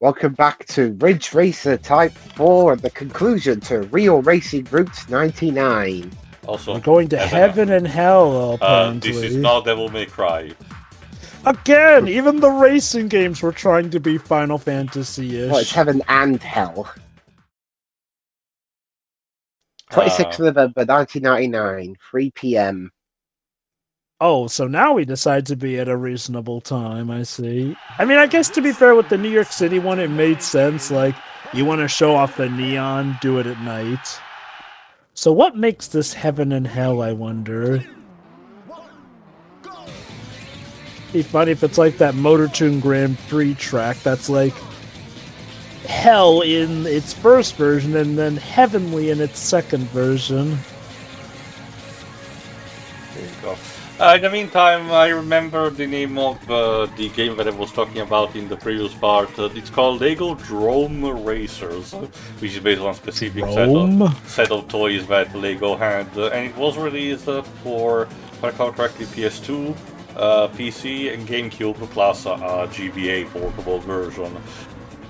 Welcome back to Ridge Racer Type 4 and the conclusion to Real Racing Route 99. Also, We're going to heaven and hell, apparently. this is not Devil May Cry. Again, even the racing games were trying to be Final Fantasy-ish. Well, it's heaven and hell. 26th November 1999, 3 p.m. Oh, so now we decide to be at a reasonable time, I see. I mean, I guess to be fair with the New York City one, it made sense. Like, you want to show off the neon, do it at night. So what makes this heaven and hell, I wonder? Be funny if it's like that Motor Tune Grand Prix track that's like hell in its first version and then heavenly in its second version. There you go. In the meantime, I remember the name of the game that I was talking about in the previous part. It's called Lego Drome Racers, which is based on a specific set of toys that Lego had. And it was released for, if I recall correctly, PS2, PC, and GameCube, plus a GBA portable version.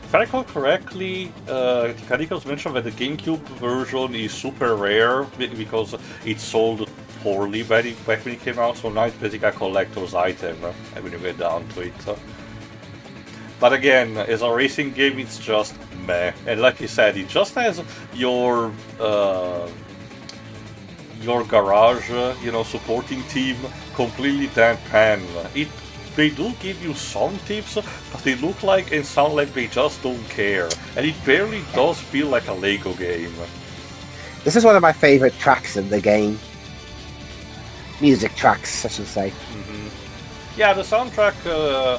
If I recall correctly, Kadikos mentioned that the GameCube version is super rare because it sold poorly back when it came out, so now it's basically a collector's item when you get down to it. But again, as a racing game, it's just meh. And like you said, it just has your garage, supporting team completely deadpan. They do give you some tips, but they look like and sound like they just don't care. And it barely does feel like a Lego game. This is one of my favorite tracks in the game. Music tracks, I should say. Mm-hmm. Yeah, the soundtrack,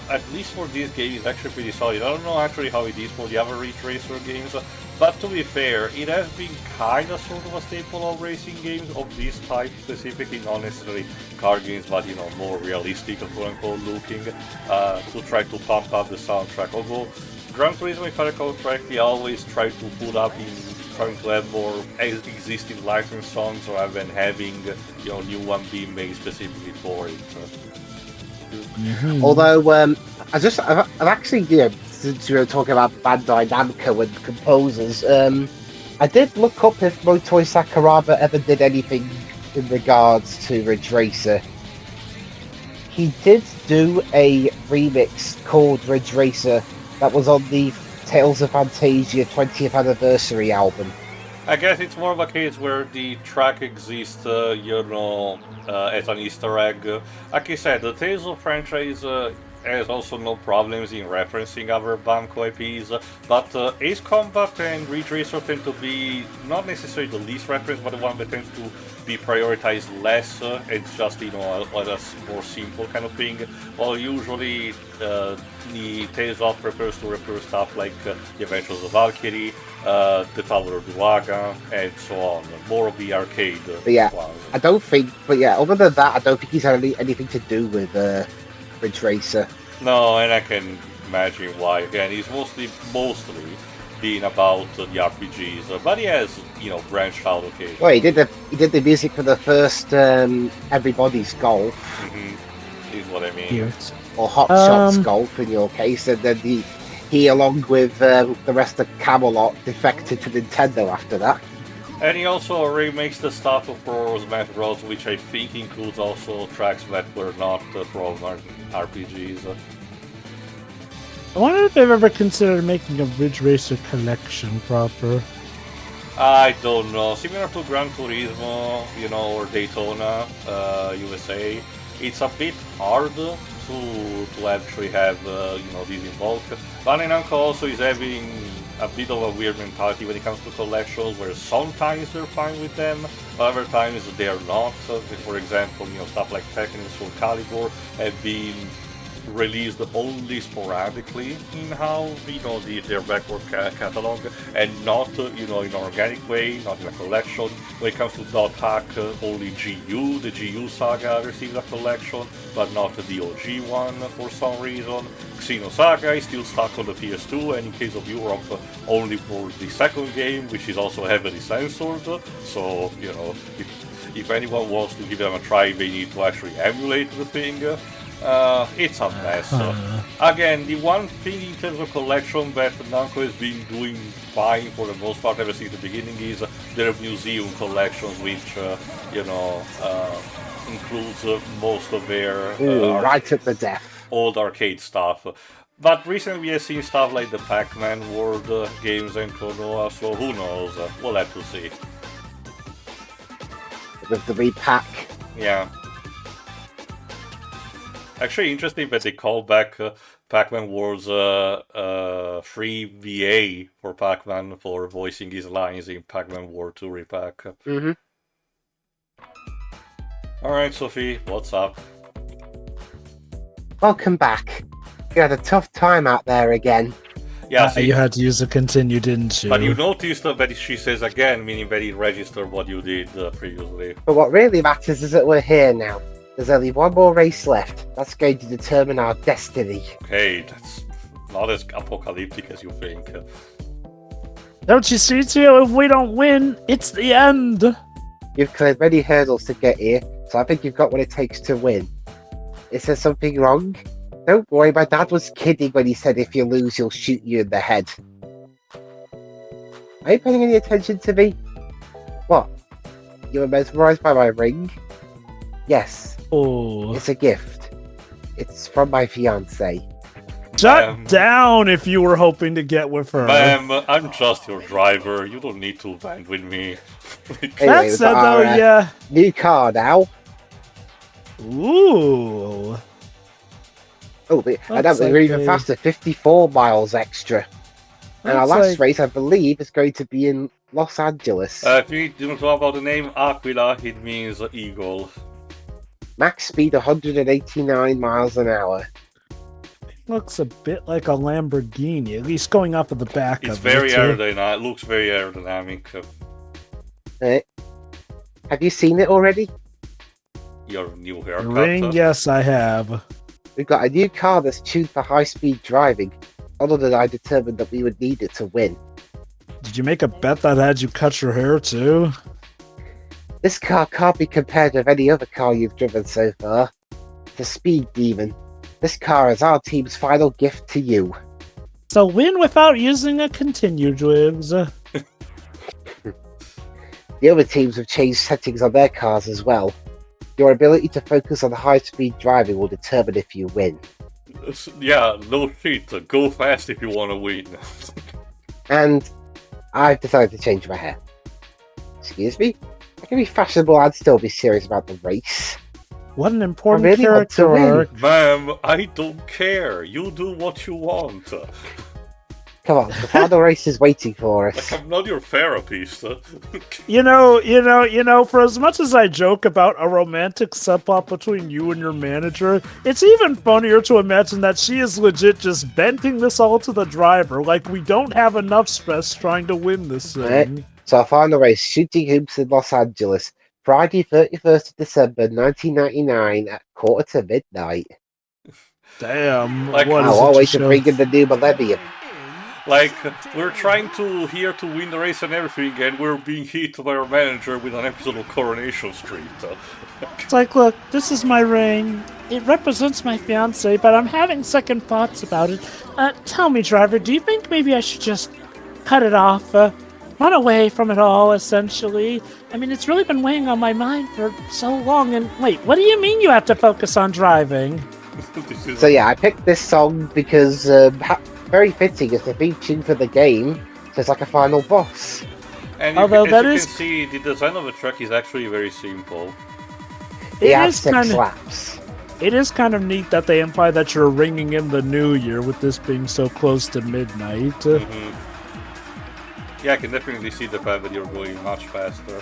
at least for this game, is actually pretty solid. I don't know actually how it is for the other Ridge Racer games, but to be fair, it has been kind of sort of a staple of racing games of this type, specifically not necessarily car games, but more realistic, quote-unquote, looking, to try to pump up the soundtrack. Although Gran Turismo, if I recall correctly, always try to put up in trying to have more existing licensed songs rather than having new one being made specifically for it. Mm-hmm. Although I've actually, since we were talking about Bandai Namco and composers, I did look up if Motoi Sakuraba ever did anything in regards to Ridge Racer. He did do a remix called Ridge Racer that was on the Tales of Fantasia 20th anniversary album. I guess it's more of a case where the track exists, as an Easter egg. Like I said, the Tales of franchise has also no problems in referencing other Bamco IPs, but Ace Combat and Ridge Racer tend to be not necessarily the least referenced, but the one that tends to be prioritized less. It's just a more simple kind of thing. While usually the Tales of refers to stuff like the Adventures of Valkyrie, the Tower of Duaga, and so on. More of the arcade. But yeah, I don't think. But yeah, other than that, I don't think he's had anything to do with Ridge Racer. No, and I can imagine why. Again, he's mostly being about the RPGs, but he has branched out occasionally. Well, he did the music for the first Everybody's Golf. Mm-hmm. Is what I mean. Yes. Or Hot Shots Golf in your case, and then he along with the rest of Camelot defected to Nintendo after that. And he also remakes the stuff for Smash Bros, which I think includes also tracks that were not from RPGs. I wonder if they've ever considered making a Ridge Racer collection proper. I don't know. Similar to Gran Turismo, or Daytona, USA, it's a bit hard to actually have these involved. Bandai Namco also is having a bit of a weird mentality when it comes to collections, where sometimes they're fine with them, but other times they're not. For example, stuff like Tekken and Soul Calibur have been released only sporadically in their backward catalog, and not in an organic way, not in a collection. When it comes to Dot Hack, only the GU saga received a collection, but not the OG one for some reason. Xenosaga is still stuck on the PS2, and in case of Europe, only for the second game, which is also heavily censored. So, if anyone wants to give them a try, they need to actually emulate the thing. It's a mess. Again, the one thing in terms of collection that Namco has been doing fine for the most part ever since the beginning is their museum collections, which, includes most of their right at the death. Old arcade stuff. But recently we have seen stuff like the Pac-Man World games and Konoha, so who knows? We'll have to see. With the repack. Yeah. Actually, interesting that they called back Pac-Man World's free VA for Pac-Man for voicing his lines in Pac-Man World 2 repack. Mm-hmm. Alright, Sophie, what's up? Welcome back. You had a tough time out there again. Yeah, see, you had to use a continue, didn't you? but you noticed that she says again, meaning that it registered what you did previously. But what really matters is that we're here now. There's only one more race left. That's going to determine our destiny. Okay, that's not as apocalyptic as you think. Don't you see, Tio? If we don't win, it's the end. You've cleared many hurdles to get here, so I think you've got what it takes to win. Is there something wrong? Don't worry, my dad was kidding when he said if you lose, he'll shoot you in the head. Are you paying any attention to me? What? You were mesmerized by my ring? Yes. Oh. It's a gift. It's from my fiancée. Shut down if you were hoping to get with her. Ma'am, I'm just your driver. You don't need to band with me. Anyway, That said, though, yeah. New car now. Ooh. Oh, and that we're even faster, 54 miles extra. And our last race, I believe, is going to be in Los Angeles. If you don't know about the name Aquila, it means eagle. Max speed 189 miles an hour. Looks a bit like a Lamborghini, at least going off of the back It's of very it. aerodynamic. It looks very aerodynamic. Have you seen it already? Your new haircut. Ring, yes, I have. We've got a new car that's tuned for high-speed driving. Other than I determined that we would need it to win. Did you make a bet that had you cut your hair, too? This car can't be compared with any other car you've driven so far. The Speed Demon. This car is our team's final gift to you. So win without using a continue, Dwibs. The other teams have changed settings on their cars as well. Your ability to focus on high-speed driving will determine if you win. Yeah, no shit. Go fast if you want to win. And I've decided to change my hair. Excuse me? I can be fashionable and still be serious about the race. What an important I really want to character win. arc. Ma'am, I don't care. You do what you want. Come on, the final race is waiting for us. I'm not your therapist. You know, for as much as I joke about a romantic subplot between you and your manager, it's even funnier to imagine that she is legit just venting this all to the driver, like we don't have enough stress trying to win this thing. So our final race, Shooting Hoops in Los Angeles, Friday 31st of December 1999 at 1:45 PM. Damn. Like, what Now, is our it way to to show? bring in the new millennium. Like, we're trying to win the race and everything, and we're being hit by our manager with an episode of Coronation Street. It's like, look, this is my ring. It represents my fiance, but I'm having second thoughts about it. Tell me, driver, do you think maybe I should just cut it off? Run away from it all, essentially. I mean, it's really been weighing on my mind for so long. And wait, what do you mean you have to focus on driving? So yeah, I picked this song because very fitting as the theme tune for the game. So it's like a final boss. And Although as that you is- can see, the design of the track is actually very simple. It has is 6 kind of laps. it is kind of neat that they imply that you're ringing in the new year with this being so close to midnight. Yeah, I can definitely see the fact that you're going much faster.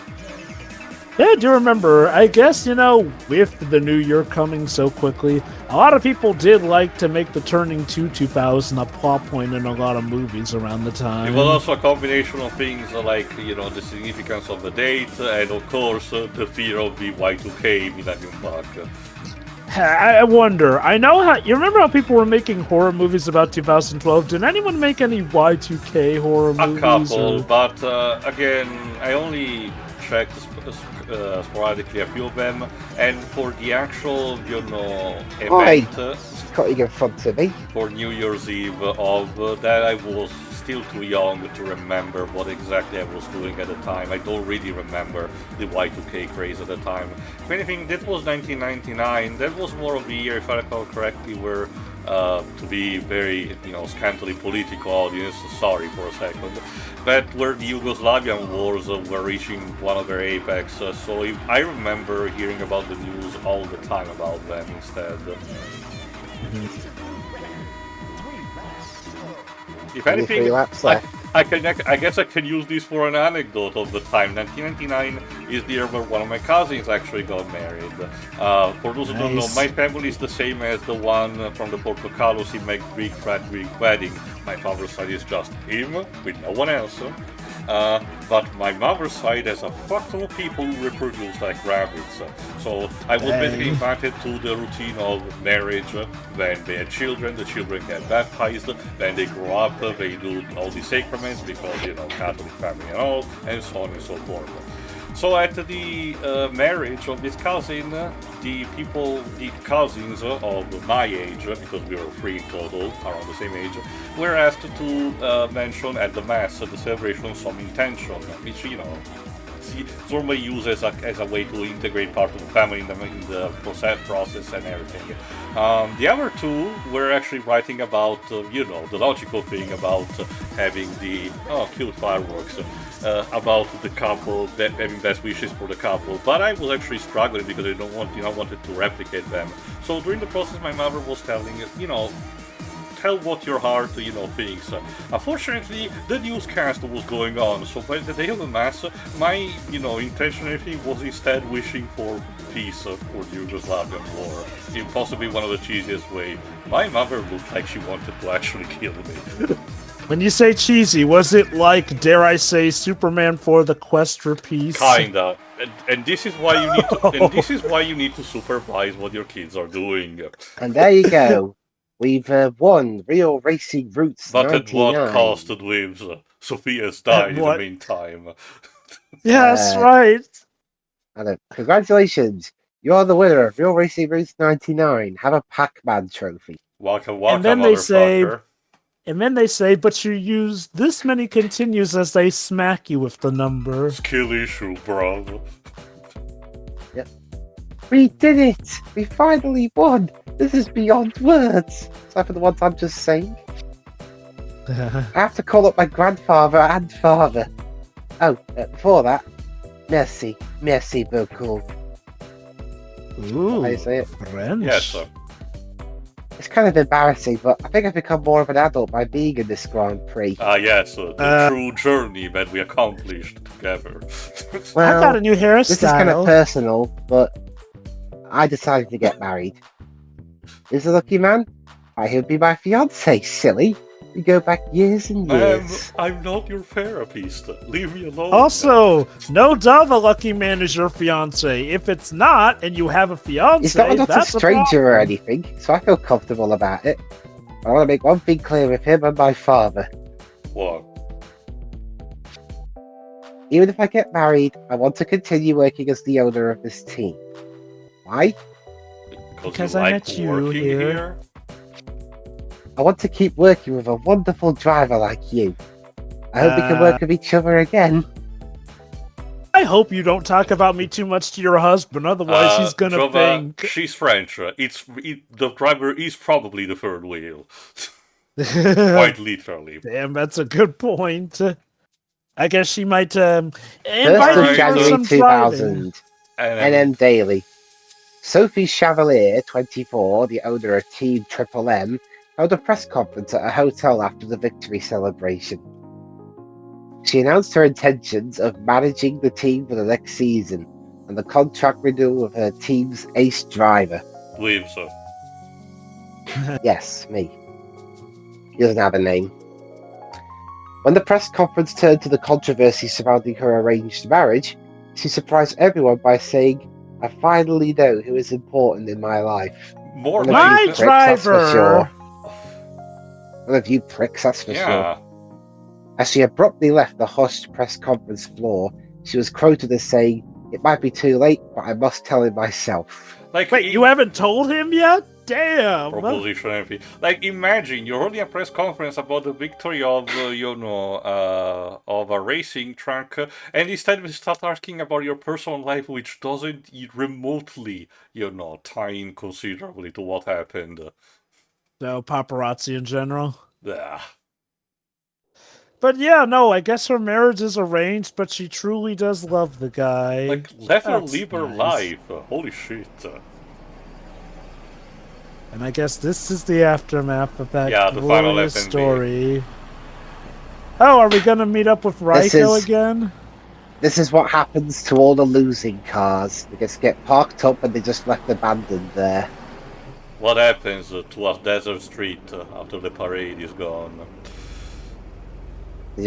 Yeah, I do remember. I guess, with the new year coming so quickly, a lot of people did like to make the turning to 2000 a plot point in a lot of movies around the time. It was also a combination of things like, the significance of the date, and of course, the fear of the Y2K Millennium Bug. I wonder. I know how. You remember how people were making horror movies about 2012? Did anyone make any Y2K horror movies? A couple, but again, I only checked sporadically a few of them, and for the actual, event Cutting in front of me. for New Year's Eve of that, I was still too young to remember what exactly I was doing at the time. I don't really remember the Y2K craze at the time. If anything, that was 1999. That was more of the year, if I recall correctly, where to be very, scantily political audience, sorry for a second, but where the Yugoslavian wars were reaching one of their apex, so I remember hearing about the news all the time about them instead. If anything, I guess I can use this for an anecdote of the time. 1999 is the year where one of my cousins actually got married. For those who don't know, my family is the same as the one from the Portocalos in my Greek wedding. My father's side is just him, with no one else. But my mother's side has a fuckload of people who reproduce like rabbits. So I was basically invited to the routine of marriage. When they had children, the children get baptized. When they grow up, they do all the sacraments because, Catholic family and all, and so on and so forth. So at the marriage of this cousin, the cousins of my age, because we were 3 in total, around the same age, were asked to mention at the mass the celebration some intention, which normally used as a way to integrate part of the family in the process and everything. The other 2 were actually writing about the logical thing about having the cute fireworks. About the couple, having best wishes for the couple, but I was actually struggling because I wanted to replicate them. So during the process, my mother was telling, tell what your heart, thinks. Unfortunately, the newscast was going on, so by the day of the mass, my, intention was instead wishing for peace for the Yugoslavian war, in possibly one of the cheesiest way. My mother looked like she wanted to actually kill me. When you say cheesy, was it like, dare I say, Superman for the quest for peace? Kinda, and this is why you need to. And this is why you need to supervise what your kids are doing. And there you go. We've won Real Racing Roots. But 99. at what cost, Dwibs? Sophie has died in the meantime. Yes, right. Congratulations. You're the winner of Real Racing Roots 99. Have a Pac-Man trophy. Welcome, and then they say, motherfucker. but you use this many continues as they smack you with the number. Skill issue, bro. Yep. We did it! We finally won! This is beyond words! Except for the ones I'm just saying. I have to call up my grandfather and father. Oh, before that, merci beaucoup. Ooh, I say it. French. Yes, sir. It's kind of embarrassing, but I think I've become more of an adult by being in this Grand Prix. Yes, the true journey that we accomplished together. Well, I got a new hairstyle. This is kind of personal, but I decided to get married. Is a lucky man? I he'll be my fiance, silly. We go back years and years. I'm not your therapist. Leave me alone. Also, no doubt the lucky man is your fiance. If it's not, and you have a fiance, He's not a that's stranger or anything, so I feel comfortable about it. I want to make one thing clear with him and my father. What? Even if I get married, I want to continue working as the owner of this team. Why? Because I met you here. I want to keep working with a wonderful driver like you. I hope we can work with each other again. I hope you don't talk about me too much to your husband, otherwise he's gonna think... She's French. The driver is probably the third wheel. Quite literally. Damn, that's a good point. I guess she might invite 1st me of January for some 2000. And NM Daily. Sophie Chevalier, 24, the owner of Team Triple M, held a press conference at a hotel after the victory celebration. She announced her intentions of managing the team for the next season and the contract renewal of her team's ace driver. Believe so. Yes, me. He doesn't have a name. When the press conference turned to the controversy surrounding her arranged marriage, she surprised everyone by saying, I finally know who is important in my life. More my like driver! One of you pricks, that's for sure. As she abruptly left the hushed press conference floor, she was quoted as saying, "It might be too late, but I must tell him myself." Like, Wait, you haven't told him yet? Damn. Proposition MP. Like, imagine you're holding a press conference about the victory of, of a racing track, and instead we start asking about your personal life, which doesn't remotely, tie in considerably to what happened. No, paparazzi in general. Yeah. But yeah, no, I guess her marriage is arranged, but she truly does love the guy. Like, let her That's live her nice. life. Holy shit. And I guess this is the aftermath of that Yeah, the final glorious FNB. story. Oh, are we gonna meet up with Raiko again? This is what happens to all the losing cars. They just get parked up and they just left abandoned there. What happens to a desert street after the parade is gone? They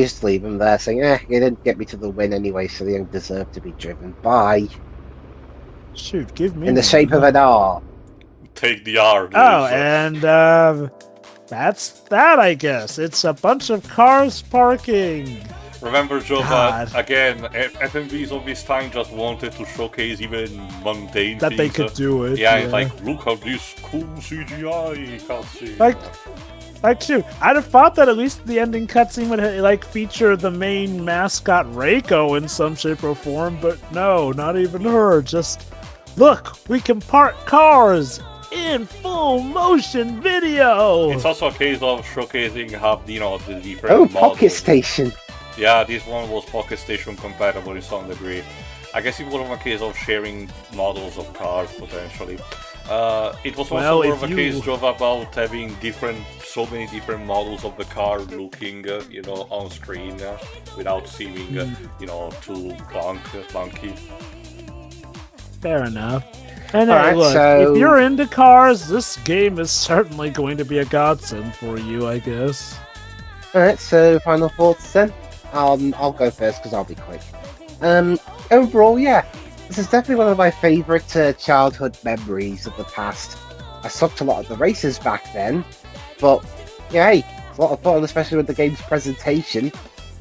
just leave them there saying, you didn't get me to the win anyway, so they don't deserve to be driven. Bye. Shoot, give me In the shape of an R. Take the R. Oh, and that's that, I guess. It's a bunch of cars parking. Remember, Jova, God. again, FMVs of this time just wanted to showcase even mundane That things. they could do it. Yeah, it's like, look at this cool CGI cutscene. Like, shoot, I'd have thought that at least the ending cutscene would like feature the main mascot Reiko in some shape or form, but no, not even her. Just look, we can park cars in full motion video. It's also a case of showcasing how the different Oh, models. Pocket Station. Yeah, this one was Pocket Station compatible in some degree. I guess it was a case of sharing models of cars potentially. It was also more of a case of about having so many different models of the car looking, on screen without seeming, too clunky. Fair enough. And Alright, look, so- if you're into cars, this game is certainly going to be a godsend for you, I guess. Alright, so final thoughts then. I'll go first because I'll be quick. Overall, yeah, this is definitely one of my favourite childhood memories of the past. I sucked a lot at the races back then, but yeah, hey, it's a lot of fun, especially with the game's presentation.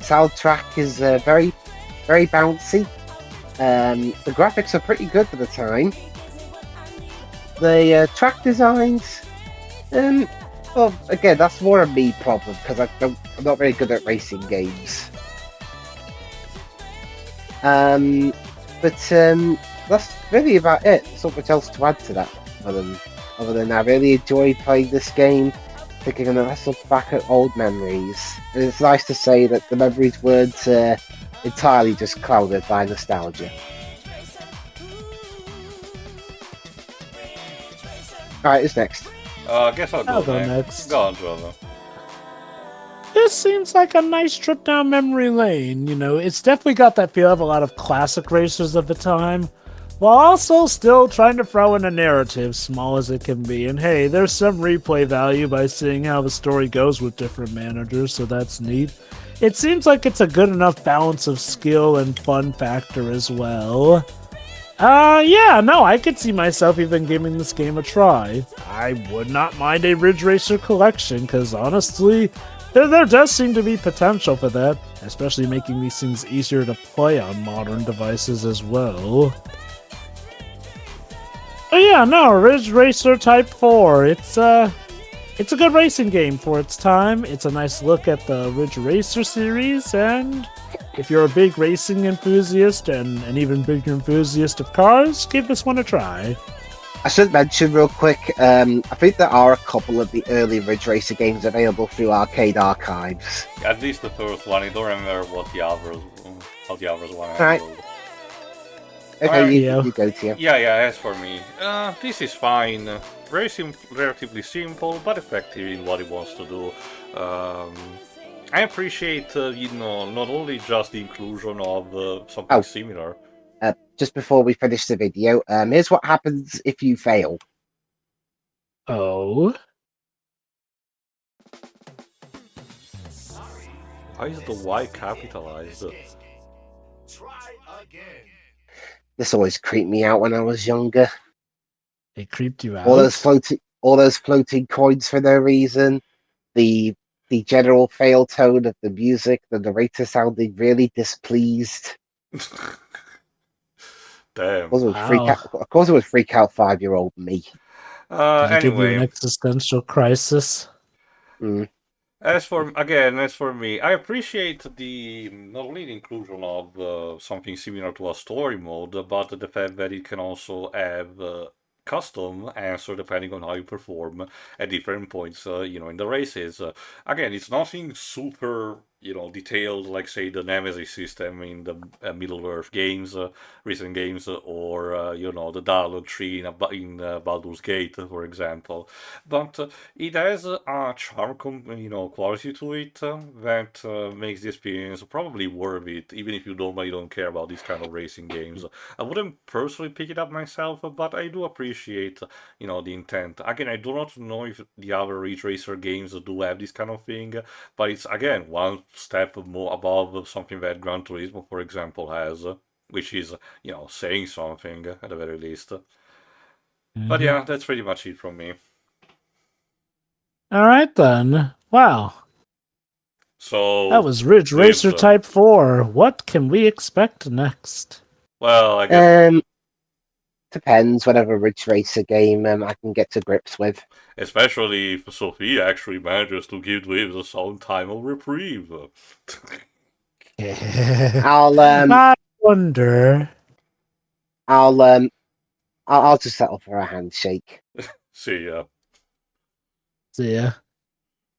Soundtrack is very, very bouncy. The graphics are pretty good for the time. The track designs, well, again, that's more a me problem because I'm not very good at racing games. But that's really about it. There's not much else to add to that, other than I really enjoyed playing this game, thinking let's look back at old memories. And it's nice to say that the memories weren't entirely just clouded by nostalgia. Alright, who's next? I guess I'll I'll go go next. next. Go on, Jova. This seems like a nice trip down memory lane. It's definitely got that feel of a lot of classic racers of the time, while also still trying to throw in a narrative, small as it can be. And hey, there's some replay value by seeing how the story goes with different managers, so that's neat. It seems like it's a good enough balance of skill and fun factor as well. Yeah, no, I could see myself even giving this game a try. I would not mind a Ridge Racer collection, because honestly, there does seem to be potential for that, especially making these things easier to play on modern devices as well. Oh yeah, no, Ridge Racer Type 4, it's a good racing game for its time. It's a nice look at the Ridge Racer series, and if you're a big racing enthusiast and an even bigger enthusiast of cars, give this one a try. I should mention real quick, I think there are a couple of the early Ridge Racer games available through Arcade Archives. At least the first one. I don't remember how the others one. Alright. Okay, Alright. you go to you. Yeah, as for me, this is fine. Relatively simple, but effective in what it wants to do. I appreciate, not only just the inclusion of something similar. Just before we finish the video, here's what happens if you fail. Oh? Why is the Y capitalized? This always creeped me out when I was younger. It creeped you out? All those floating coins for no reason. The general fail tone of the music, the narrator sounding really displeased. Damn. Wow. Of course, it would freak out 5-year-old me. Did it give you an Anyway, existential crisis? Mm. as for me, I appreciate the not only the inclusion of something similar to a story mode, but the fact that it can also have custom answer depending on how you perform at different points, in the races. Again, it's nothing super, detailed like say the Nemesis system in the Middle Earth games, recent games, or the dialogue tree in Baldur's Gate, for example. But it has a charm, quality to it that makes the experience probably worth it, even if you normally don't care about these kind of racing games. I wouldn't personally pick it up myself, but I do appreciate, the intent. Again, I do not know if the other Ridge Racer games do have this kind of thing, but it's again one step more above something that Gran Turismo, for example, has, which is, saying something at the very least. But Mhm. yeah, that's pretty much it from me. All right then. Wow. That So, was Ridge Dwibs, Racer Type 4. What can we expect next? well, I guess Depends. Whatever Ridge Racer game I can get to grips with. especially if Sophie actually manages to give Dwibs some time of reprieve. I'll um I wonder. I'll um I'll just settle for a handshake. See ya. See ya.